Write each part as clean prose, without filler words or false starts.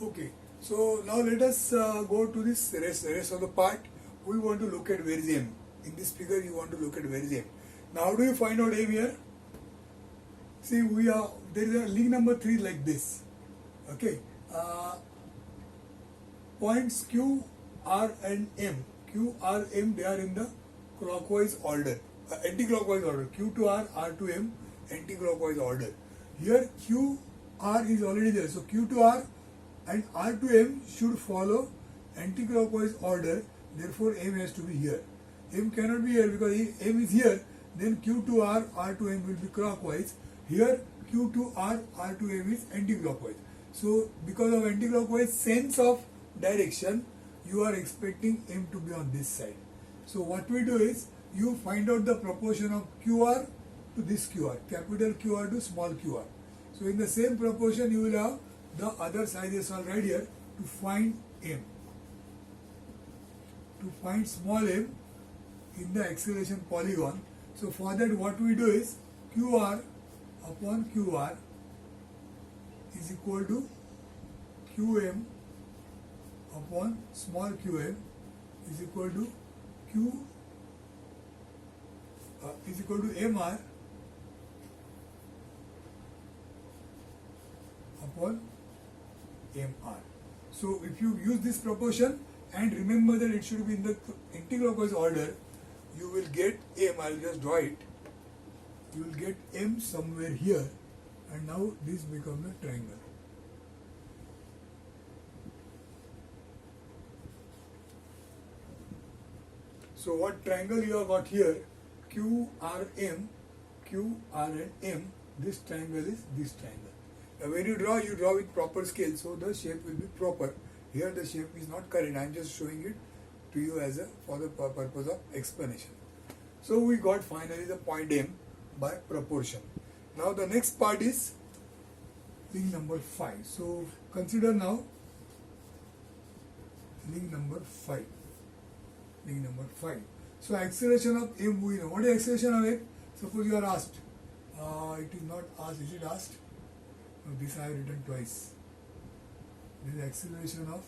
Okay, so now let us go to this rest of the part. We want to look at where is M. In this figure, you want to look at where is M. Now, how do you find out M here? See, there is a link number 3 like this. Okay, points Q, R, and M. Q, R, M, they are in the clockwise order, anti-clockwise order. Q to R, R to M, anti-clockwise order. Here, Q, R is already there. So, Q to R and R to M should follow anti-clockwise order. Therefore, M has to be here. M cannot be here because if M is here, then Q to R, R to M will be clockwise. Here, Q to R, R to M is anti-clockwise. So, because of anti-clockwise sense of direction, you are expecting M to be on this side. So, what we do is, you find out the proportion of QR to this QR, capital QR to small QR. So, in the same proportion, you will have the other side is all right here to find M. To find small m in the acceleration polygon. So, for that, what we do is QR upon QR is equal to QM upon small qm is equal to Q is equal to MR upon MR. So, if you use this proportion and remember that it should be in the anti-clockwise order, you will get M. I will just draw it. You will get M somewhere here, and now this becomes a triangle. So, what triangle you have got here? Q, R, M, Q, R, and M. This triangle is this triangle. Now, when you draw with proper scale, so the shape will be proper. Here the shape is not correct. I am just showing it to you as for the purpose of explanation. So, we got finally the point M by proportion. Now, the next part is link number 5. So, consider now link number 5. Link number 5. So, acceleration of M we know. What is acceleration of M? Suppose you are asked. It is not asked. Is it asked? No, this I have written twice. This is acceleration of.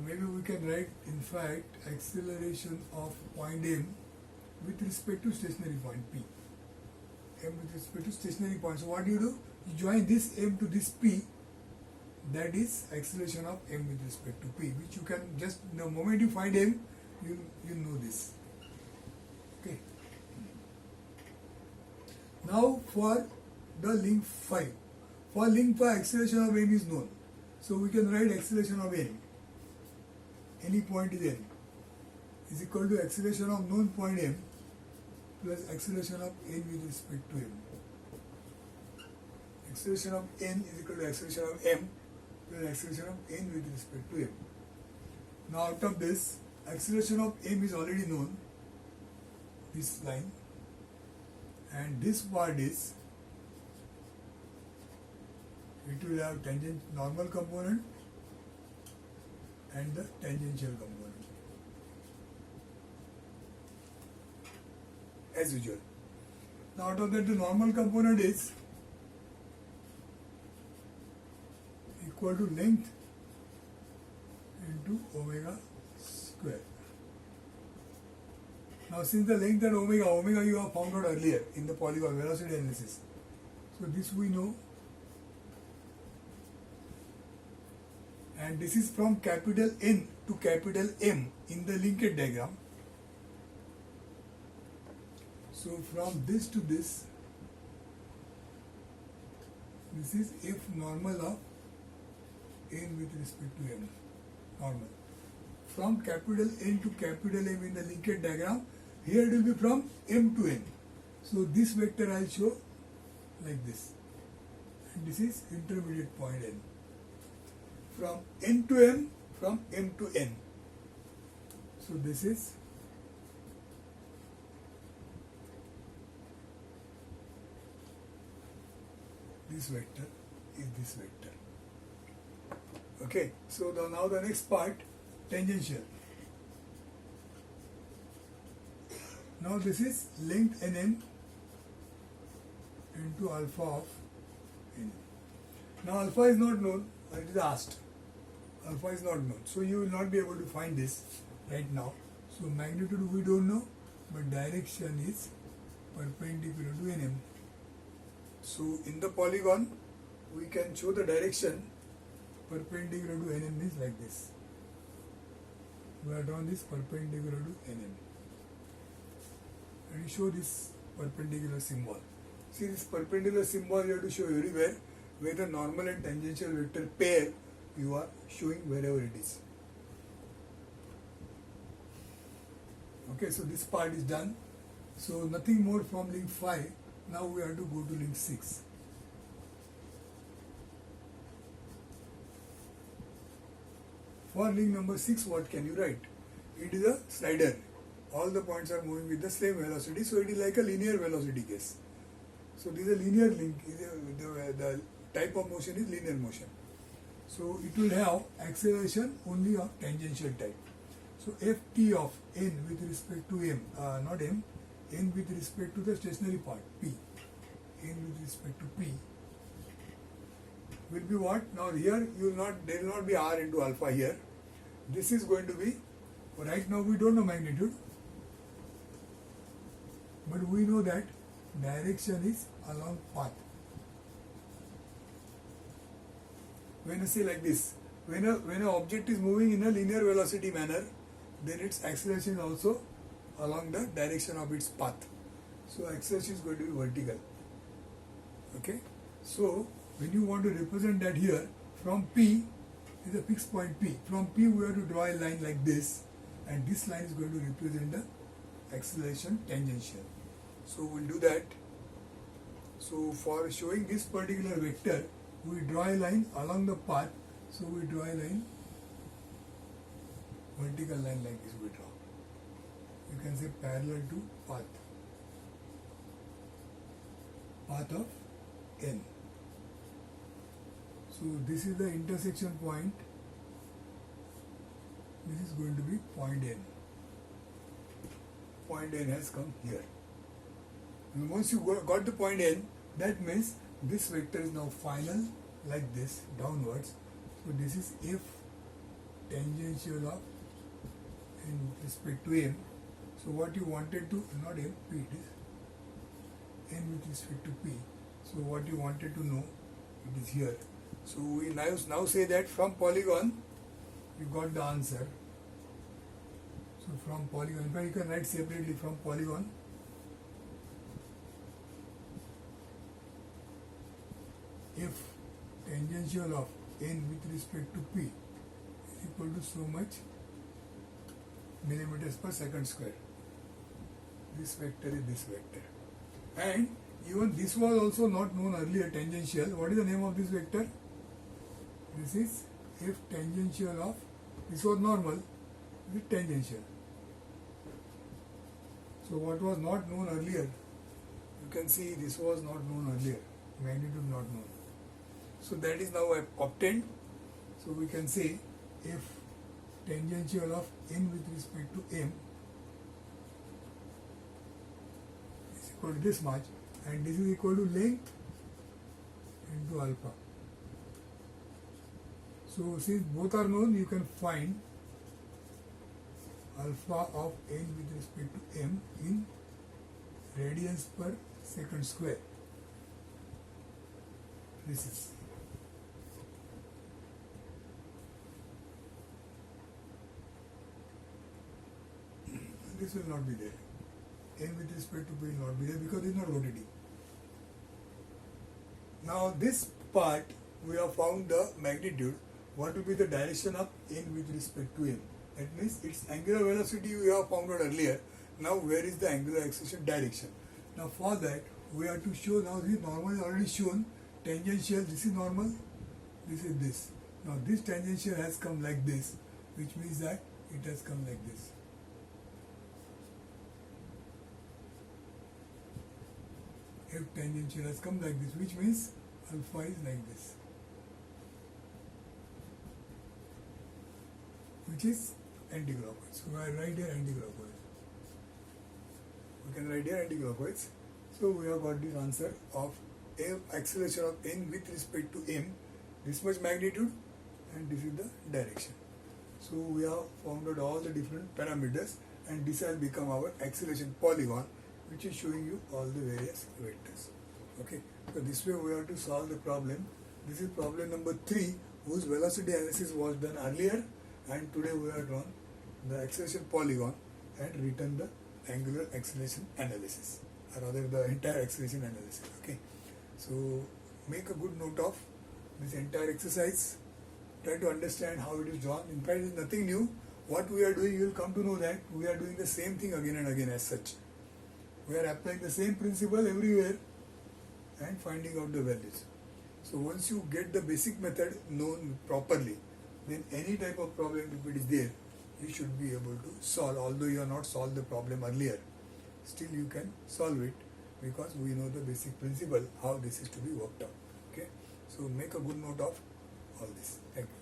Maybe we can write, in fact, acceleration of point M with respect to stationary point P. M with respect to stationary point. So, what do? You join this M to this P. That is acceleration of M with respect to P, which you can just, the moment you find M, you know this. Okay. Now, for the link 5. For link 5, acceleration of M is known. So, we can write acceleration of N. Any point is N is equal to acceleration of known point M plus acceleration of N with respect to M. Acceleration of N is equal to acceleration of M plus acceleration of N with respect to M. Now, out of this, acceleration of M is already known, this line, and this part is, it will have normal component and the tangential component as usual. Now, out of that, the normal component is equal to length into omega square. Now, since the length and omega you have found out earlier in the polygon velocity analysis. So, this we know. And this is from capital N to capital M in the linkage diagram. So, from this to this is F normal of N with respect to M, normal. From capital N to capital M in the linkage diagram, here it will be from M to N. So, this vector I will show like this, and this is intermediate point N. From N to M, from M to N. So, this is this vector is this vector. Okay, so now the next part, tangential. Now this is length Nm into alpha of N. Now alpha is not known, it is asked. Alpha is not known. So you will not be able to find this right now. So magnitude we don't know, but direction is perpendicular to NM. So in the polygon, we can show the direction perpendicular to NM means like this. We have drawn this perpendicular to NM. And you show this perpendicular symbol. See this perpendicular symbol you have to show everywhere where the normal and tangential vector pair you are showing wherever it is. Okay, so this part is done. So nothing more from link 5. Now we have to go to link 6. For link number 6, what can you write? It is a slider. All the points are moving with the same velocity, so it is like a linear velocity case. So this is a linear link. The type of motion is linear motion. So it will have acceleration only of tangential type. So ft of n with respect to m, not m, n with respect to the stationary part, p, n with respect to p, will be what? Now here there will not be r into alpha here. This is going to be, right now we don't know magnitude, but we know that direction is along path. When I say like this, when an object is moving in a linear velocity manner, then its acceleration is also along the direction of its path. So acceleration is going to be vertical. Okay. So when you want to represent that here, from P is a fixed point P. From P we have to draw a line like this, and this line is going to represent the acceleration tangential. So we'll do that. So for showing this particular vector, we draw a line along the path. So we draw a line, vertical line like this we draw. You can say parallel to path of n. So this is the intersection point. This is going to be point n. Point n has come here. And once you got the point n, that means this vector is now final like this, downwards. So this is f tangential of in respect to m. So what you wanted to, not m, p it is, n with respect to p. So what you wanted to know, it is here. So we now say that from polygon, you got the answer. So from polygon, in fact you can write separately from polygon. If tangential of n with respect to p is equal to so much millimeters per second square. This vector is this vector. And even this was also not known earlier, tangential. What is the name of this vector? This is f tangential of, this was normal, this is tangential. So what was not known earlier, you can see this was not known earlier, magnitude not known. So that is now obtained. So we can say f tangential of n with respect to m is equal to this much, and this is equal to length into alpha. So since both are known, you can find alpha of n with respect to m in radians per second square. This is. This will not be there. N with respect to p will not be there because it is not rotating. Now this part we have found the magnitude. What will be the direction of n with respect to m? That means its angular velocity we have found out earlier. Now where is the angular acceleration direction? Now for that we have to show, now this normal is already shown, tangential, this is normal, this is this. Now this tangential has come like this, which means that it has come like this. F tangential has come like this, which means alpha is like this, which is anti-clockwise. So I write here anti-clockwise. We can write here anti-clockwise. So we have got this answer of acceleration of n with respect to m this much magnitude and this is the direction. So we have found out all the different parameters and this has become our acceleration polygon, which is showing you all the various vectors. Okay, so this way we have to solve the problem. This is problem number 3, whose velocity analysis was done earlier, and today we have drawn the acceleration polygon and written the angular acceleration analysis, or rather the entire acceleration analysis. Okay, so make a good note of this entire exercise. Try to understand how it is drawn. In fact, it is nothing new. What we are doing, you will come to know that we are doing the same thing again and again as such. We are applying the same principle everywhere and finding out the values. So once you get the basic method known properly, then any type of problem, if it is there, you should be able to solve. Although you have not solved the problem earlier, still you can solve it because we know the basic principle how this is to be worked out. Okay, so make a good note of all this. Thank you.